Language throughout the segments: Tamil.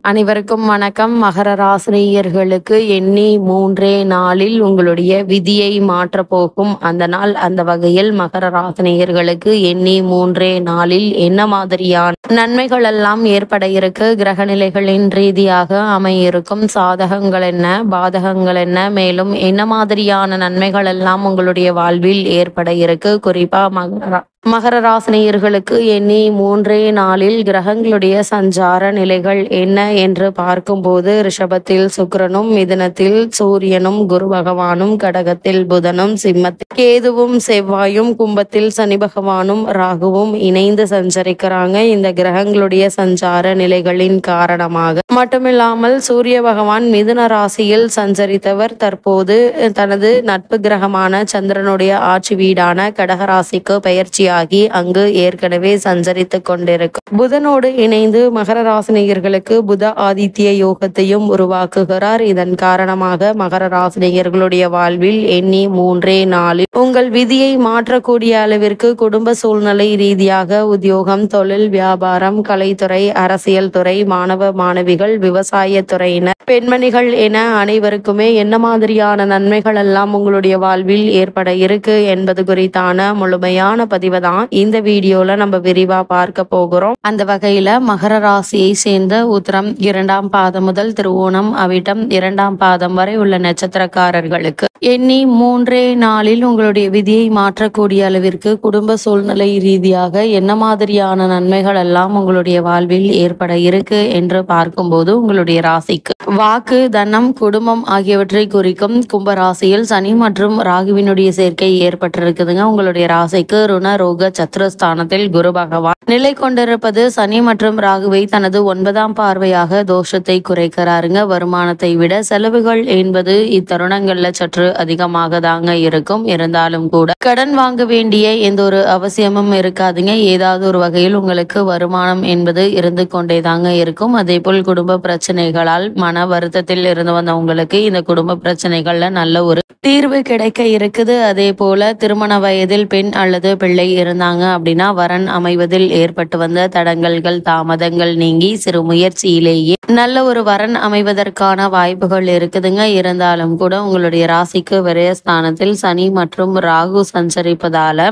அனைவருக்கும் வணக்கம். மகர ராசினியர்களுக்கு எண்ணி 3 நாளில் உங்களுடைய விதியை மாற்றப் போகும் அந்த நாள். அந்த வகையில் மகர ராசினியர்களுக்கு எண்ணி 3 நாளில் என்ன மாதிரியான நன்மைகள் எல்லாம் ஏற்பட இருக்கு, கிரகநிலைகளின் ரீதியாக அமையிருக்கும் சாதகங்கள் என்ன, பாதகங்கள் என்ன, மேலும் என்ன மாதிரியான நன்மைகள் எல்லாம் உங்களுடைய வாழ்வில் ஏற்பட இருக்கு. குறிப்பா மகர ராசினியர்களுக்கு எண்ணி 3 நாளில் கிரகங்களுடைய சஞ்சார நிலைகள் என்ன என்று பார்க்கும்போது, ரிஷபத்தில் சுக்கிரனும், மிதுனத்தில் சூரியனும், குரு பகவானும், கடகத்தில் புதனும், சிம்மத்தில் கேதுவும், செவ்வாயும், கும்பத்தில் சனி பகவானும், ராகுவும் இணைந்து சஞ்சரிக்கிறாங்க. இந்த கிரகங்களுடைய சஞ்சார நிலைகளின் காரணமாக மட்டுமில்லாமல் சூரிய பகவான் மிதுன ராசியில் சஞ்சரித்தவர் தற்போது தனது நட்பு கிரகமான சந்திரனுடைய ஆட்சி வீடான கடகராசிக்கு பெயர்ச்சியாகி அங்கு ஏற்கனவே சஞ்சரித்து கொண்டிருக்கும் புதனோடு இணைந்து மகர ராசினியர்களுக்கு புத ஆதித்ய யோகத்தையும் உருவாக்குகிறார். இதன் காரணமாக மகர ராசினியர்களுடைய வாழ்வில் எண்ணி 3 நாளில் உங்கள் விதியை மாற்றக்கூடிய அளவிற்கு குடும்ப சூழ்நிலை ரீதியாக உத்தியோகம், தொழில், வியாபாரம், கலைத்துறை, அரசியல் துறை, மாணவ மாணவிகள், விவசாய துறையினர், பெண்மணிகள் என அனைவருக்குமே என்ன மாதிரியான நன்மைகள் எல்லாம் உங்களுடைய வாழ்வில் ஏற்பட இருக்கு என்பது குறித்தான முழுமையான பதிவை தான் இந்த வீடியோல நம்ம விரிவா பார்க்க போகிறோம். அந்த வகையில மகர ராசியை சேர்ந்த உத்திரம் 2ஆம் பாதம் முதல் திருவோணம் அவிட்டம் 2ஆம் பாதம் வரை உள்ள நட்சத்திரக்காரர்களுக்கு எண்ணி 3 நாளில் உங்களுடைய விதியை மாற்றக்கூடிய அளவிற்கு குடும்ப சூழ்நிலை ரீதியாக என்ன மாதிரியான நன்மைகள் எல்லாம் உங்களுடைய வாழ்வில் ஏற்பட இருக்கு என்று பார்க்கும்போது, உங்களுடைய ராசிக்கு வாக்கு, தனம், குடும்பம் ஆகியவற்றை குறிக்கும் கும்பராசியில் சனி மற்றும் ராகுவினுடைய சேர்க்கை ஏற்பட்டிருக்குதுங்க. உங்களுடைய ராசிக்கு ருண ரோக சத்ருஸ்தானத்தில் குரு பகவான் நிலை கொண்டிருப்பது சனி மற்றும் ராகுவை தனது 9ஆம் பார்வையாக தோஷத்தை குறைக்கிறாருங்க. வருமானத்தை விட செலவுகள் என்பது இத்தருணங்கள்ல சற்று அதிகமாக தாங்க இருக்கும். இருந்தாலும் கூட கடன் வாங்க வேண்டிய எந்த ஒரு அவசியமும் இருக்காதுங்க. ஏதாவது ஒரு வகையில் உங்களுக்கு வருமானம் என்பது இருந்து கொண்டே தாங்க இருக்கும். அதே போல் குடும்ப பிரச்சனைகளால் மன வருத்தத்தில் இருந்து வந்தவங்களுக்கு இந்த குடும்ப பிரச்சனைகள்ல நல்ல ஒரு தீர்வு கிடைக்க இருக்குது. அதே போல திருமண வயதில் பெண் அல்லது பிள்ளை இருந்தாங்க அப்படின்னா வரன் அமைவதில் ஏற்பட்டு வந்த தடங்கல்கள், தாமதங்கள் நீங்கி சிறு முயற்சியிலேயே நல்ல ஒரு வரன் அமைவதற்கான வாய்ப்புகள் இருக்குதுங்க. இருந்தாலும் கூட உங்களுடைய ராசிக்கு விரயஸ்தானத்தில் சனி மற்றும் ராகு சஞ்சரிப்பதால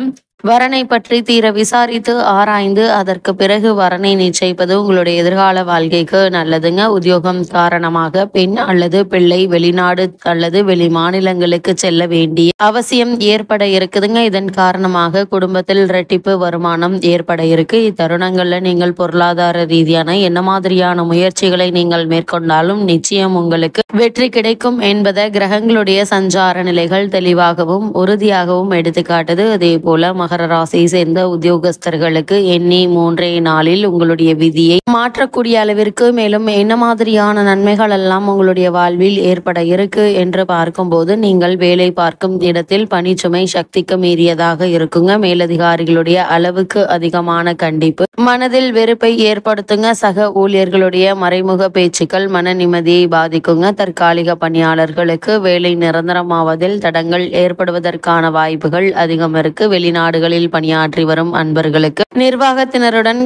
வரனை பற்றி தீர விசாரித்து ஆராய்ந்து அதற்கு பிறகு வரனை நிச்சயிப்பது உங்களுடைய எதிர்கால வாழ்க்கைக்கு நல்லதுங்க. உத்தியோகம் காரணமாக பெண் அல்லது பிள்ளை வெளிநாடு அல்லது வெளி மாநிலங்களுக்கு செல்ல வேண்டிய அவசியம் ஏற்பட இருக்குதுங்க. இதன் காரணமாக குடும்பத்தில் இரட்டிப்பு வருமானம் ஏற்பட இருக்கு. இத்தருணங்கள்ல நீங்கள் பொருளாதார ரீதியான என்ன மாதிரியான முயற்சிகளை நீங்கள் மேற்கொண்டாலும் நிச்சயம் உங்களுக்கு வெற்றி கிடைக்கும் என்பதை கிரகங்களுடைய சஞ்சார நிலைகள் தெளிவாகவும் உறுதியாகவும் எடுத்துக்காட்டுது. அதே போல மகர ராசியை சேர்ந்த உத்தியோகஸ்தர்களுக்கு எண்ணி 3 நாளில் உங்களுடைய விதியை மாற்றக்கூடிய அளவிற்கு மேலும் என்ன மாதிரியான நன்மைகள் எல்லாம் உங்களுடைய வாழ்வில் ஏற்பட இருக்கு என்று பார்க்கும்போது, நீங்கள் வேலை பார்க்கும் இடத்தில் பணிச்சுமை சக்திக்கு மீறியதாக இருக்குங்க. மேலதிகாரிகளுடைய அளவுக்கு அதிகமான கண்டிப்பு மனதில் வெறுப்பை ஏற்படுத்துங்க. சக ஊழியர்களுடைய மறைமுக பேச்சுக்கள் மன நிம்மதியை பாதிக்குங்க. தற்காலிக பணியாளர்களுக்கு வேலை நிரந்தரமாவதில் தடங்கள் ஏற்படுவதற்கான வாய்ப்புகள் அதிகம் இருக்கு. வெளிநாடுகளில் பணியாற்றி வரும் அன்பர்களுக்கு நிர்வாகத்தினருடன்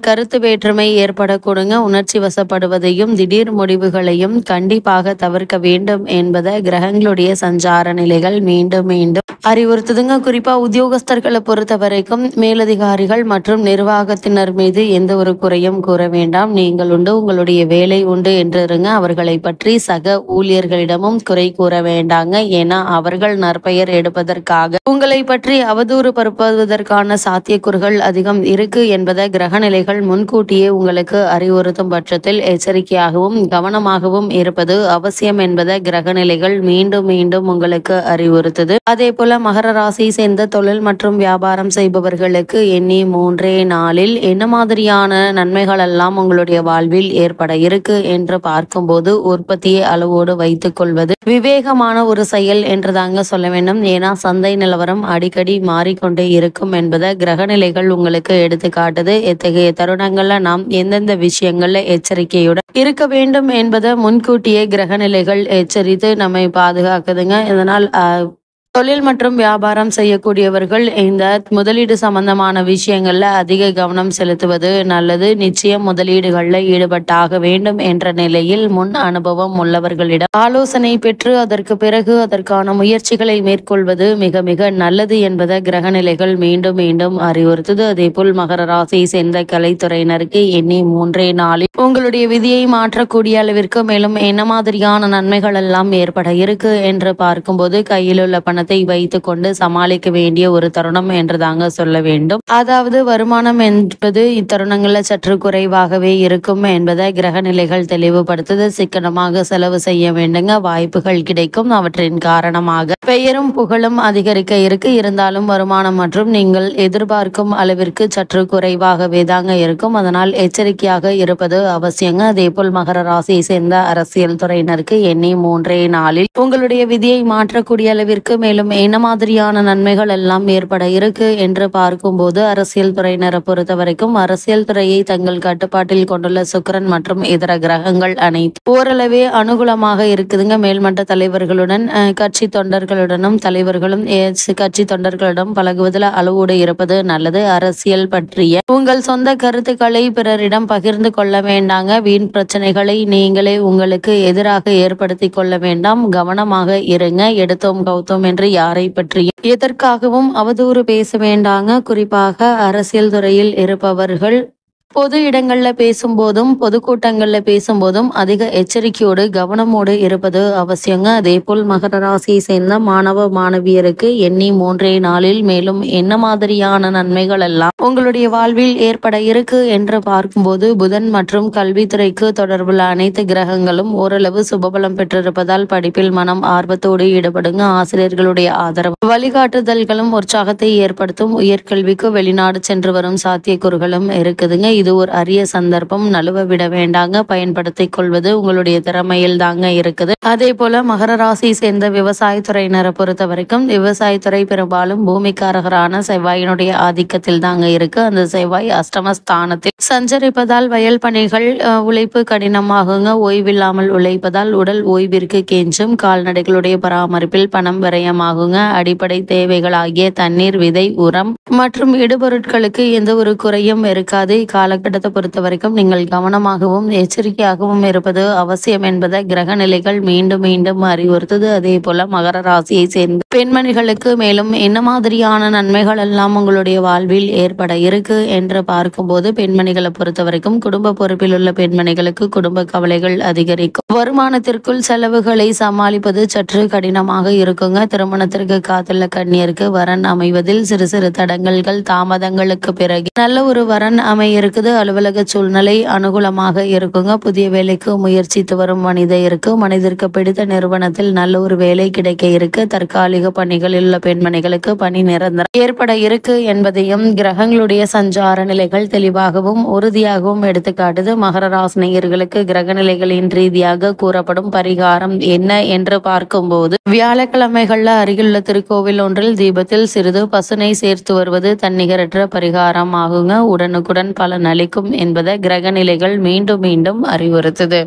கருத்து வேற்றுமை ஏற்படக்கூடுங்க. உணர்ச்சி வசப்படுவதையும் திடீர் முடிவுகளையும் கண்டிப்பாக தவிர்க்க வேண்டும் என்பதை கிரகங்களுடைய சஞ்சார நிலைகள் மீண்டும் மீண்டும் அறிவுறுத்துதுங்க. குறிப்பா உத்தியோகஸ்தர்களை பொறுத்த வரைக்கும் மேலதிகாரிகள் மற்றும் நிர்வாகத்தினர் மீது எந்த ஒரு குறையும் கூற வேண்டாம். நீங்கள் உண்டு, உங்களுடைய வேலை உண்டு என்று இருங்க. அவர்களை பற்றி சக ஊழியர்களிடமும் குறை கூற வேண்டாங்க. ஏன்னா அவர்கள் நற்பெயர் எடுப்பதற்காக உங்களை பற்றி அவதூறு பரப்புவதற்கான சாத்தியக்கூறுகள் அதிகம் இருக்கு என்பதை கிரகநிலைகள் முன்கூட்டியே உங்களுக்கு அறிவுறுத்தும் பட்சத்தில் எச்சரிக்கையாகவும் கவனமாகவும் இருப்பது அவசியம் என்பதை கிரகநிலைகள் மீண்டும் மீண்டும் உங்களுக்கு அறிவுறுத்துது. அதே போல மகர ராசியை சேர்ந்த தொழில் மற்றும் வியாபாரம் செய்பவர்களுக்கு எண்ணி 3 நாளில் என்ன மாதிரியான நன்மைகள் எல்லாம் உங்களுடைய வாழ்வில் ஏற்பட இருக்கு என்று பார்க்கும்போது, உற்பத்தியை அளவோடு வைத்துக் கொள்வது விவேகமான ஒரு செயல் என்று தாங்க சொல்ல வேண்டும். ஏன்னா சந்தை நிலவரம் அடிக்கடி மாறிக்கொண்டே இருக்கும் என்பதை கிரகநிலைகள் உங்களுக்கு எடுத்து காட்டுது. இத்தகைய தருணங்கள்ல நாம் எந்தெந்த விஷயங்கள்ல எச்சரிக்கையுடன் இருக்க வேண்டும் என்பதை முன்கூட்டியே கிரகநிலைகள் எச்சரித்து நம்மை பாதுகாக்குதுங்க. இதனால் தொழில் மற்றும் வியாபாரம் செய்யக்கூடியவர்கள் இந்த முதலீடு சம்பந்தமான விஷயங்கள்ல அதிக கவனம் செலுத்துவது நல்லது. நிச்சயம் முதலீடுகள்ல ஈடுபட்டாக வேண்டும் என்ற நிலையில் முன் அனுபவம் உள்ளவர்களிடம் ஆலோசனை பெற்று அதற்கு பிறகு அதற்கான முயற்சிகளை மேற்கொள்வது மிக மிக நல்லது என்பதை கிரகநிலைகள் மீண்டும் மீண்டும் அறிவுறுத்துது. அதே போல் மகர ராசியை சேர்ந்த கலைத்துறையினருக்கு எண்ணி 3 நாளில் உங்களுடைய விதியை மாற்றக்கூடிய அளவிற்கு மேலும் என்ன மாதிரியான நன்மைகள் எல்லாம் ஏற்பட இருக்கு என்று பார்க்கும்போது கையில் உள்ள பணத்தை வைத்து கொண்டு சமாளிக்க வேண்டிய ஒரு தருணம் என்று தாங்க சொல்ல வேண்டும். அதாவது வருமானம் என்பது இத்தருணங்கள்ல சற்று குறைவாகவே இருக்கும் என்பதை கிரக நிலைகள் தெளிவுபடுத்துது. சிக்கனமாக செலவு செய்ய வேண்டுங்க. வாய்ப்புகள் கிடைக்கும். அவற்றின் காரணமாக பெயரும் புகழும் அதிகரிக்க இருக்கு. இருந்தாலும் வருமானம் மற்றும் நீங்கள் எதிர்பார்க்கும் அளவிற்கு சற்று குறைவாகவே தாங்க இருக்கும். அதனால் எச்சரிக்கையாக இருப்பது அவசியங்க. அதே போல் மகர ராசியை சேர்ந்த அரசியல் துறையினருக்கு எண்ணி 3 நாளில் உங்களுடைய விதியை மாற்றக்கூடிய அளவிற்கு மேலும் என்ன மாதிரியான நன்மைகள் எல்லாம் ஏற்பட இருக்கு என்று பார்க்கும்போது அரசியல் துறையினரை பொறுத்த வரைக்கும் அரசியல் துறையை தங்கள் கட்டுப்பாட்டில் கொண்டுள்ள சுக்கிரன் மற்றும் இதர கிரகங்கள் அனைத்து ஓரளவே அனுகூலமாக இருக்குதுங்க. மேல்மட்ட தலைவர்களுடன் கட்சி தொண்டர்களுடனும் தலைவர்களும் கட்சி தொண்டர்களிடம் பழகுவதில் அளவோடு இருப்பது நல்லது. அரசியல் பற்றிய உங்கள் சொந்த கருத்துக்களை பிறரிடம் பகிர்ந்து கொள்ள வேண்டாங்க. வீண் பிரச்சனைகளை நீங்களே உங்களுக்கு எதிராக ஏற்படுத்தி கொள்ள வேண்டாம். கவனமாக இருங்க. எடுத்தோம் கவுத்தோம் என்று யாரை பற்றியும் எதற்காகவும் அவதூறு பேச வேண்டாங்க. குறிப்பாக அரசியல் துறையில் இருப்பவர்கள் பொது இடங்கள்ல பேசும்போதும் பொதுக்கூட்டங்கள்ல பேசும்போதும் அதிக எச்சரிக்கையோடு கவனமோடு இருப்பது அவசியங்க. அதே போல் மகர ராசியை சேர்ந்த மாணவ மாணவியருக்கு எண்ணி 3 நாளில் மேலும் என்ன மாதிரியான நன்மைகள் எல்லாம் உங்களுடைய வாழ்வில் ஏற்பட இருக்கு என்று பார்க்கும்போது புதன் மற்றும் கல்வித்துறைக்கு தொடர்புள்ள அனைத்து கிரகங்களும் ஓரளவு சுபபலம் பெற்றிருப்பதால் படிப்பில் மனம் ஆர்வத்தோடு ஈடுபடுங்க. ஆசிரியர்களுடைய ஆதரவு வழிகாட்டுதல்களும் உற்சாகத்தை ஏற்படுத்தும். உயர்கல்விக்கு வெளிநாடு சென்று வரும் சாத்தியக்கூறுகளும் இருக்குதுங்க. இது ஒரு அரிய சந்தர்ப்பம். நழுவ விட வேண்டாங்க. பயன்படுத்திக் கொள்வது உங்களுடைய திறமையில் தாங்க இருக்குது. அதே போல மகர ராசியை சேர்ந்த விவசாயத்துறையினரை பொறுத்த வரைக்கும் விவசாயத்துறை பெரும்பாலும் பூமிக்காரகரான செவ்வாயினுடைய ஆதிக்கத்தில் தாங்க இருக்கு. அந்த செவ்வாய் அஷ்டமஸ்தானத்தில் சஞ்சரிப்பதால் வயல் பணிகள் உழைப்பு கடினமாகுங்க. ஓய்வில்லாமல் உழைப்பதால் உடல் ஓய்விற்கு கெஞ்சும். கால்நடைகளுடைய பராமரிப்பில் பணம் விரயமாகுங்க. அடிப்படை தேவைகளாகிய தண்ணீர், விதை, உரம் மற்றும் இடுபொருட்களுக்கு எந்த ஒரு குறையும் இருக்காது. காலகட்டத்தை பொறுத்த வரைக்கும் நீங்கள் கவனமாகவும் எச்சரிக்கையாகவும் இருப்பது அவசியம் என்பதை கிரக நிலைகள் மீண்டும் மீண்டும் அறிவுறுத்தது. அதே போல மகர ராசியை சேர்ந்த பெண்மணிகளுக்கு மேலும் என்ன மாதிரியான நன்மைகள் எல்லாம் உங்களுடைய வாழ்வில் ஏற்பட இருக்கு என்று பார்க்கும்போது பெண்மணிகளை பொறுத்த வரைக்கும் குடும்ப பொறுப்பில் உள்ள பெண்மணிகளுக்கு குடும்ப கவலைகள் அதிகரிக்கும். வருமானத்திற்குள் செலவுகளை சமாளிப்பது சற்று கடினமாக இருக்குங்க. திருமணத்திற்கு காத்துள்ள கன்னியருக்கு வரன் அமைவதில் சிறு சிறு தடங்கல்கள் தாமதங்களுக்கு பிறகு நல்ல ஒரு வரன் அமையிருக்குது. அலுவலக சூழ்நிலை அனுகூலமாக இருக்குங்க. புதிய வேலைக்கு முயற்சித்து வரும் மனிதருக்கு பிடித்த நிறுவனத்தில் நல்ல ஒரு வேலை கிடைக்க இருக்கு. தற்காலிக பணிகளில் உள்ள பெண்மணிகளுக்கு பணி நிரந்தரம் ஏற்பட இருக்கு என்பதையும் கிரகங்களுடைய சஞ்சார நிலைகள் தெளிவாகவும் உறுதியாகவும் எடுத்துக்காட்டுது. மகர ராசினியர்களுக்கு கிரக நிலைகளின் ரீதியாக கூறப்படும் பரிகாரம் என்ன என்று பார்க்கும்போது வியாழக்கிழமைகள்ல அருகிலுள்ள திருக்கோவில் ஒன்றில் தீபத்தில் சிறிது பசுனை சேர்த்து வருவது தன்னிகரற்ற பரிகாரம் ஆகுங்க. உடனுக்குடன் பலன் அளிக்கும் என்பதை கிரக நிலைகள் மீண்டும் மீண்டும் அறிவுறுத்துது.